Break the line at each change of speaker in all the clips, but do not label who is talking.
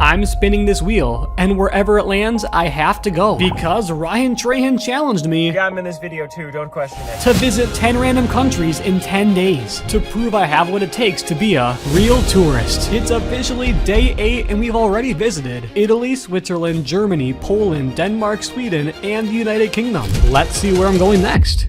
I'm spinning this wheel, and wherever it lands, I have to go. Because Ryan Trahan challenged me
Yeah, I'm in this video too, don't question it.
to visit 10 random countries in 10 days to prove I have what it takes to be a real tourist. It's officially day 8 and we've already visited Italy, Switzerland, Germany, Poland, Denmark, Sweden, and the United Kingdom. Let's see where I'm going next.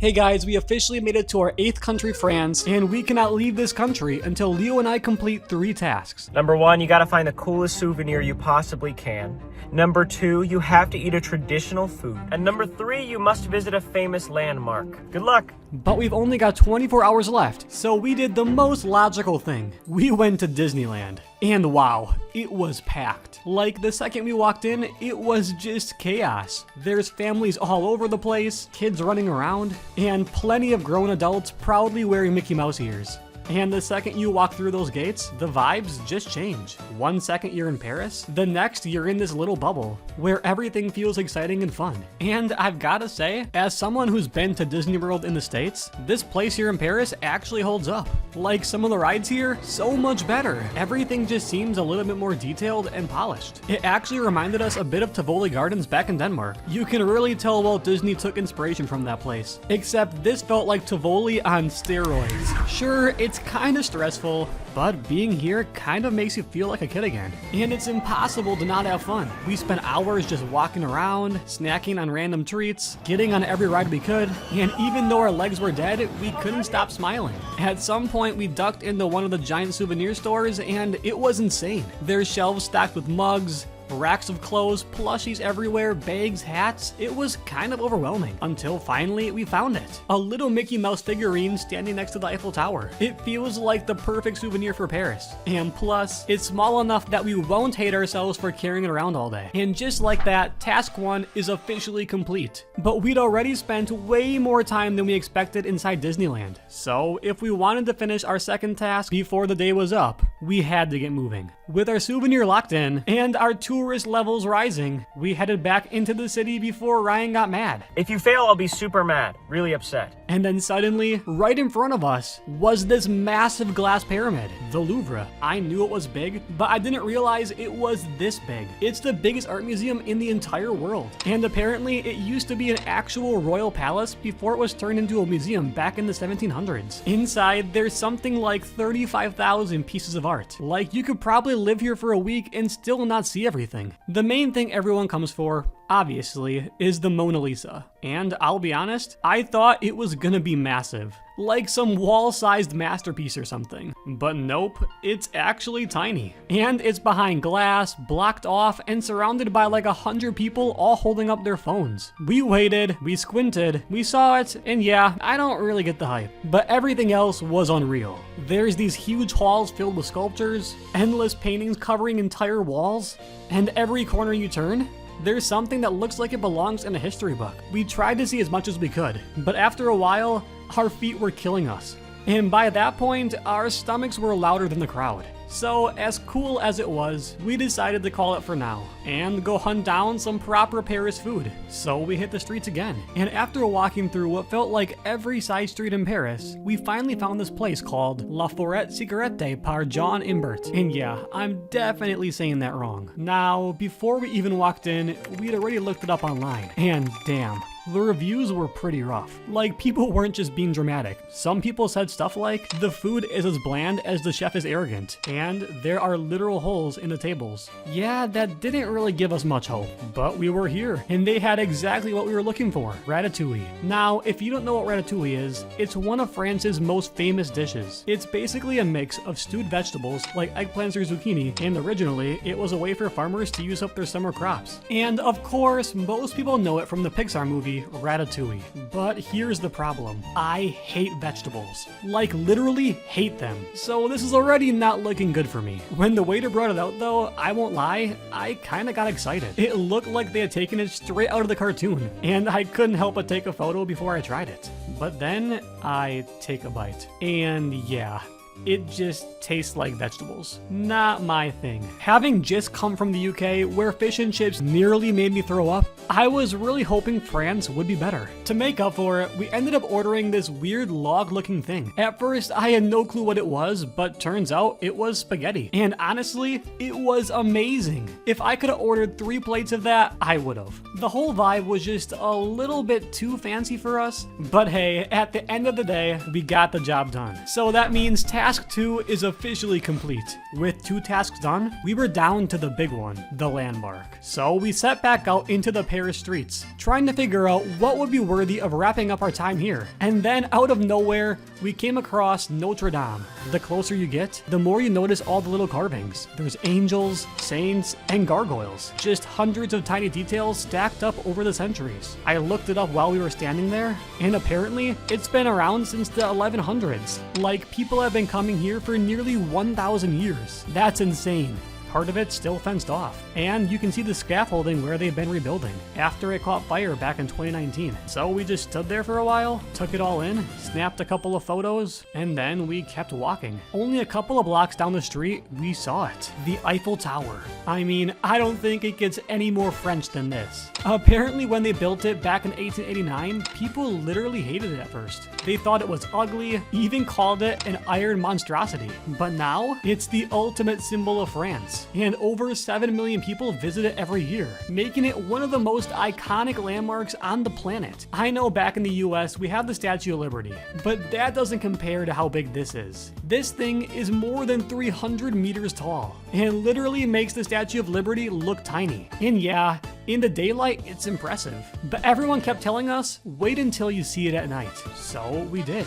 Hey guys, we officially made it to our 8th country, France, and we cannot leave this country until Leo and I complete 3 tasks.
Number 1, you gotta find the coolest souvenir you possibly can. Number 2, you have to eat a traditional food. And number 3, you must visit a famous landmark. Good luck!
But we've only got 24 hours left, so we did the most logical thing. We went to Disneyland. And wow, it was packed. Like, the second we walked in, it was just chaos. There's families all over the place, kids running around, and plenty of grown adults proudly wearing Mickey Mouse ears. And the second you walk through those gates, the vibes just change. One second you're in Paris, the next you're in this little bubble where everything feels exciting and fun. And I've gotta say, as someone who's been to Disney World in the States, this place here in Paris actually holds up. Like, some of the rides here, so much better. Everything just seems a little bit more detailed and polished. It actually reminded us a bit of Tivoli Gardens back in Denmark. You can really tell Walt Disney took inspiration from that place. Except this felt like Tivoli on steroids. Sure, it's kind of stressful, but being here kind of makes you feel like a kid again. And it's impossible to not have fun. We spent hours just walking around, snacking on random treats, getting on every ride we could, and even though our legs were dead, we couldn't stop smiling. At some point, we ducked into one of the giant souvenir stores, and it was insane. There's shelves stacked with mugs, racks of clothes, plushies everywhere, bags, hats. It was kind of overwhelming until finally we found it. A little Mickey Mouse figurine standing next to the Eiffel Tower. It feels like the perfect souvenir for Paris. And plus, it's small enough that we won't hate ourselves for carrying it around all day. And just like that, task 1 is officially complete. But we'd already spent way more time than we expected inside Disneyland. So if we wanted to finish our second task before the day was up, we had to get moving. With our souvenir locked in and our tourist levels rising, we headed back into the city before Ryan got mad.
If you fail, I'll be super mad, really upset.
And then suddenly, right in front of us, was this massive glass pyramid, the Louvre. I knew it was big, but I didn't realize it was this big. It's the biggest art museum in the entire world. And apparently, it used to be an actual royal palace before it was turned into a museum back in the 1700s. Inside, there's something like 35,000 pieces of art. Like, you could probably live here for a week and still not see everything. The main thing everyone comes for, obviously, is the Mona Lisa. And I'll be honest, I thought it was gonna be massive. Like some wall-sized masterpiece or something. But nope, it's actually tiny. And it's behind glass, blocked off, and surrounded by like 100 people all holding up their phones. We waited, we squinted, we saw it, and yeah, I don't really get the hype. But everything else was unreal. There's these huge halls filled with sculptures, endless paintings covering entire walls, and every corner you turn, there's something that looks like it belongs in a history book. We tried to see as much as we could, but after a while, our feet were killing us. And by that point, our stomachs were louder than the crowd. So, as cool as it was, we decided to call it for now and go hunt down some proper Paris food. So we hit the streets again. And after walking through what felt like every side street in Paris, we finally found this place called La Forêt Secrète par John Imbert. And yeah, I'm definitely saying that wrong. Now, before we even walked in, we'd already looked it up online. And damn, the reviews were pretty rough. Like, people weren't just being dramatic. Some people said stuff like, the food is as bland as the chef is arrogant, and there are literal holes in the tables. Yeah, that didn't really give us much hope, but we were here, and they had exactly what we were looking for, ratatouille. Now, if you don't know what ratatouille is, it's one of France's most famous dishes. It's basically a mix of stewed vegetables like eggplants or zucchini, and originally, it was a way for farmers to use up their summer crops. And of course, most people know it from the Pixar movie Ratatouille. But here's the problem. I hate vegetables. Like, literally hate them. So this is already not looking good for me. When the waiter brought it out though, I won't lie, I kinda got excited. It looked like they had taken it straight out of the cartoon, and I couldn't help but take a photo before I tried it. But then I take a bite. And yeah, It just tastes like vegetables. Not my thing. Having just come from the UK, where fish and chips nearly made me throw up, I was really hoping France would be better. To make up for it, we ended up ordering this weird log-looking thing. At first, I had no clue what it was, but turns out it was spaghetti. And honestly, it was amazing. If I could have ordered 3 plates of that, I would have. The whole vibe was just a little bit too fancy for us, but hey, at the end of the day, we got the job done. So that means task 2 is officially complete. With 2 tasks done, we were down to the big one, the landmark. So we set back out into the Paris streets, trying to figure out what would be worthy of wrapping up our time here. And then out of nowhere, we came across Notre Dame. The closer you get, the more you notice all the little carvings. There's angels, saints, and gargoyles. Just hundreds of tiny details stacked up over the centuries. I looked it up while we were standing there, and apparently it's been around since the 1100s. Like, people have been coming here for nearly 1,000 years. That's insane. Part of it's still fenced off, and you can see the scaffolding where they've been rebuilding after it caught fire back in 2019. So we just stood there for a while, took it all in, snapped a couple of photos, and then we kept walking. Only a couple of blocks down the street, we saw it. The Eiffel Tower. I mean, I don't think it gets any more French than this. Apparently when they built it back in 1889, people literally hated it at first. They thought it was ugly, even called it an iron monstrosity. But now, it's the ultimate symbol of France. And over 7 million people visit it every year, making it one of the most iconic landmarks on the planet. I know back in the US we have the Statue of Liberty, but that doesn't compare to how big this is. This thing is more than 300 meters tall, and literally makes the Statue of Liberty look tiny. And yeah, in the daylight, it's impressive. But everyone kept telling us, wait until you see it at night. So we did.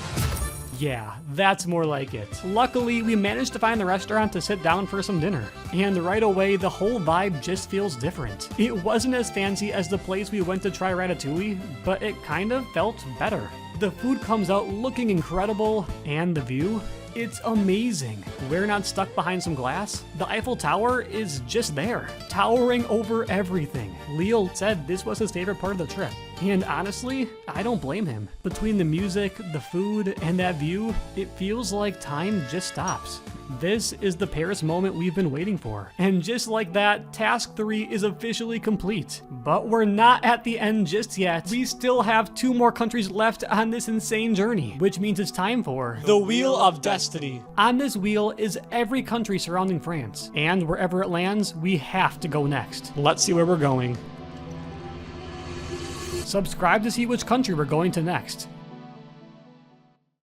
Yeah, that's more like it. Luckily, we managed to find the restaurant to sit down for some dinner. And right away, the whole vibe just feels different. It wasn't as fancy as the place we went to try ratatouille, but it kind of felt better. The food comes out looking incredible, and the view? It's amazing. We're not stuck behind some glass. The Eiffel Tower is just there, towering over everything. Leo said this was his favorite part of the trip. And honestly, I don't blame him. Between the music, the food, and that view, it feels like time just stops. This is the Paris moment we've been waiting for. And just like that, task 3 is officially complete. But we're not at the end just yet. We still have 2 more countries left on this insane journey, which means it's time for the Wheel of Destiny. On this wheel is every country surrounding France, and wherever it lands, we have to go next. Let's see where we're going. Subscribe to see which country we're going to next.